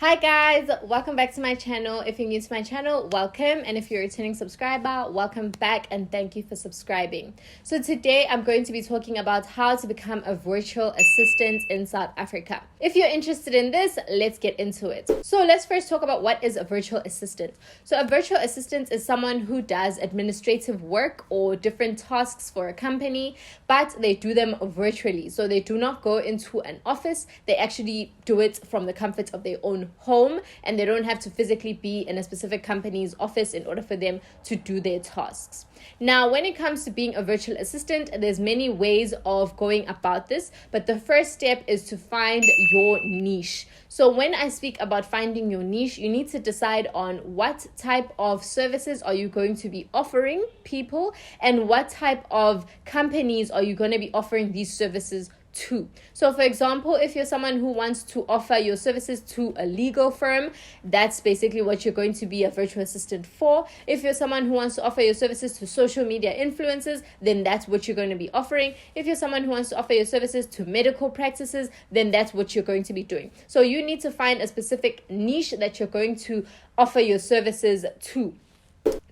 Hi guys, welcome back to my channel. If you're new to my channel, welcome, and if you're a returning subscriber, welcome back and thank you for subscribing. So today I'm going to be talking about how to become a virtual assistant in South Africa. If you're interested in this, let's get into it. So let's first talk about what is a virtual assistant. So a virtual assistant is someone who does administrative work or different tasks for a company, but they do them virtually. So they do not go into an office, they actually do it from the comfort of their own home, and they don't have to physically be in a specific company's office in order for them to do their tasks. Now, when it comes to being a virtual assistant, there's many ways of going about this, but the first step is to find your niche. So when I speak about finding your niche, you need to decide on what type of services are you going to be offering people and what type of companies are you going to be offering these services to. So for example, if you're someone who wants to offer your services to a legal firm, that's basically what you're going to be a virtual assistant for. If you're someone who wants to offer your services to social media influencers, then that's what you're going to be offering. If you're someone who wants to offer your services to medical practices, then that's what you're going to be doing. So you need to find a specific niche that you're going to offer your services to.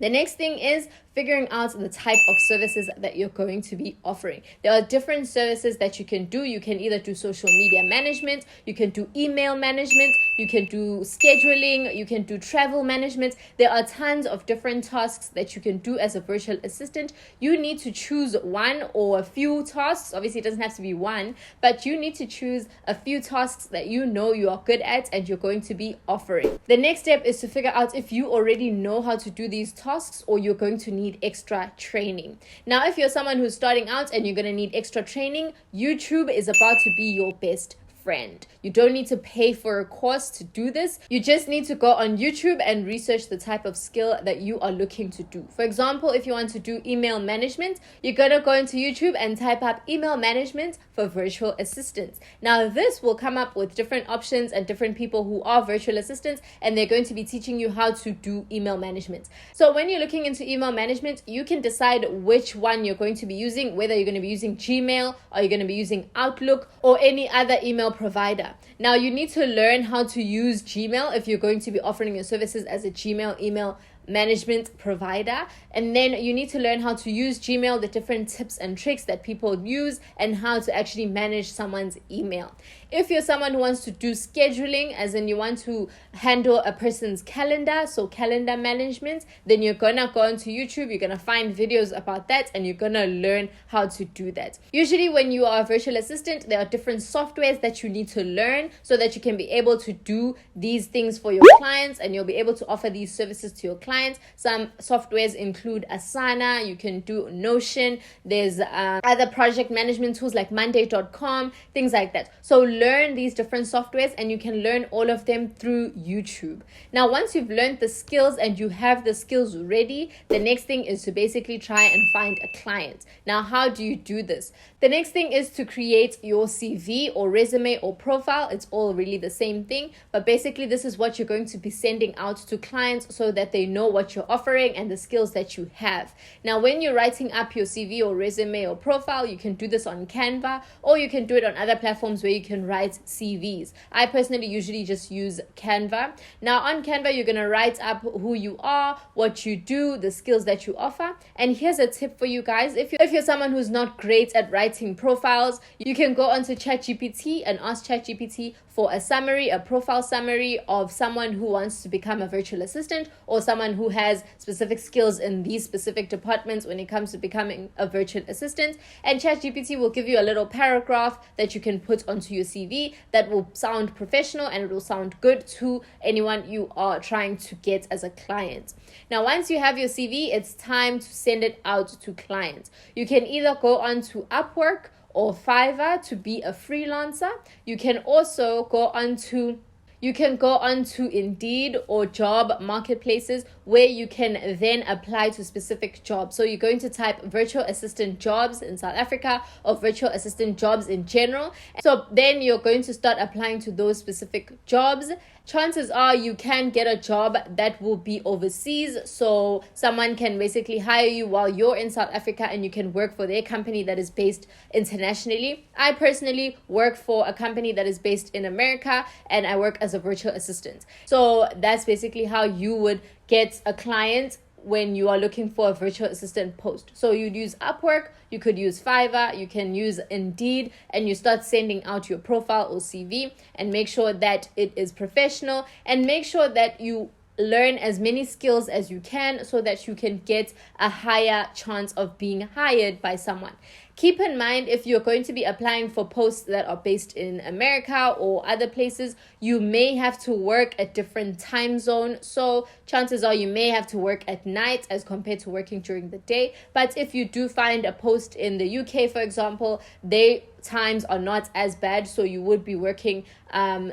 The next thing is figuring out the type of services that you're going to be offering. There are different services that you can do. You can either do social media management, you can do email management, you can do scheduling, you can do travel management. There are tons of different tasks that you can do as a virtual assistant. You need to choose one or a few tasks. Obviously, it doesn't have to be one, but you need to choose a few tasks that you know you are good at and you're going to be offering. The next step is to figure out if you already know how to do these tasks or you're going to need extra training. Now, if you're someone who's starting out and you're going to need extra training, YouTube is about to be your best friend. You don't need to pay for a course to do this. You just need to go on YouTube and research the type of skill that you are looking to do. For example, if you want to do email management, you're going to go into YouTube and type up email management for virtual assistants. Now, this will come up with different options and different people who are virtual assistants, and they're going to be teaching you how to do email management. So when you're looking into email management, you can decide which one you're going to be using, whether you're going to be using Gmail or you're going to be using Outlook or any other email provider. Now, you need to learn how to use Gmail if you're going to be offering your services as a Gmail email management provider, and then you need to learn how to use Gmail, the different tips and tricks that people use, and how to actually manage someone's email. If you're someone who wants to do scheduling, as in you want to handle a person's calendar, so calendar management, then you're gonna go onto YouTube, you're gonna find videos about that, and you're gonna learn how to do that. Usually when you are a virtual assistant, there are different softwares that you need to learn so that you can be able to do these things for your clients, and you'll be able to offer these services to your clients. Some softwares include Asana, you can do Notion, there's other project management tools like Monday.com, things like that. So learn these different softwares, and you can learn all of them through YouTube. Now, once you've learned the skills and you have the skills ready, the next thing is to basically try and find a client. Now, how do you do this? The next thing is to create your CV or resume or profile. It's all really the same thing, but basically this is what you're going to be sending out to clients so that they know what you're offering and the skills that you have. Now, when you're writing up your CV or resume or profile, you can do this on Canva, or you can do it on other platforms where you can write CVs. I personally usually just use Canva. Now, on Canva, you're going to write up who you are, what you do, the skills that you offer. And here's a tip for you guys. If you're someone who's not great at writing profiles, you can go onto ChatGPT and ask ChatGPT for a summary, a profile summary of someone who wants to become a virtual assistant or someone who has specific skills in these specific departments when it comes to becoming a virtual assistant. And ChatGPT will give you a little paragraph that you can put onto your CV that will sound professional and it will sound good to anyone you are trying to get as a client. Now, once you have your CV, it's time to send it out to clients. You can either go on to Upwork or Fiverr to be a freelancer. You can also go on to Indeed or job marketplaces where you can then apply to specific jobs. So you're going to type virtual assistant jobs in South Africa or virtual assistant jobs in general. So then you're going to start applying to those specific jobs. chances are you can get a job that will be overseas. So someone can basically hire you while you're in South Africa and you can work for their company that is based internationally. I personally work for a company that is based in America and I work as a virtual assistant. So that's basically how you would get a client when you are looking for a virtual assistant post. So you'd use Upwork, you could use Fiverr, you can use Indeed, and you start sending out your profile or CV and make sure that it is professional and make sure that you learn as many skills as you can so that you can get a higher chance of being hired by someone. Keep in mind, if you're going to be applying for posts that are based in America or other places, you may have to work at different time zone. So chances are you may have to work at night as compared to working during the day. But if you do find a post in the UK, for example, they times are not as bad, so you would be working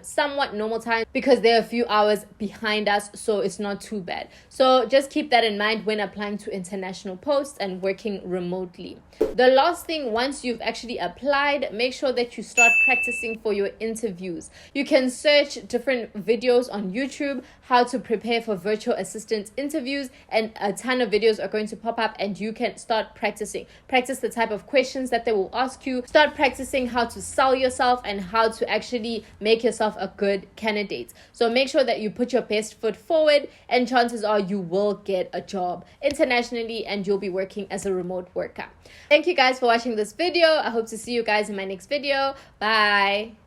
somewhat normal time because they're a few hours behind us, so it's not too bad. So just keep that in mind when applying to international posts and working remotely. The last thing, once you've actually applied, make sure that you start practicing for your interviews. You can search different videos on YouTube, how to prepare for virtual assistant interviews, and a ton of videos are going to pop up and you can start practicing. Practice the type of questions that they will ask you. Start practicing how to sell yourself and how to actually make yourself a good candidate. So make sure that you put your best foot forward and chances are you will get a job internationally and you'll be working as a remote worker. Thank you guys for watching this video. I hope to see you guys in my next video. Bye.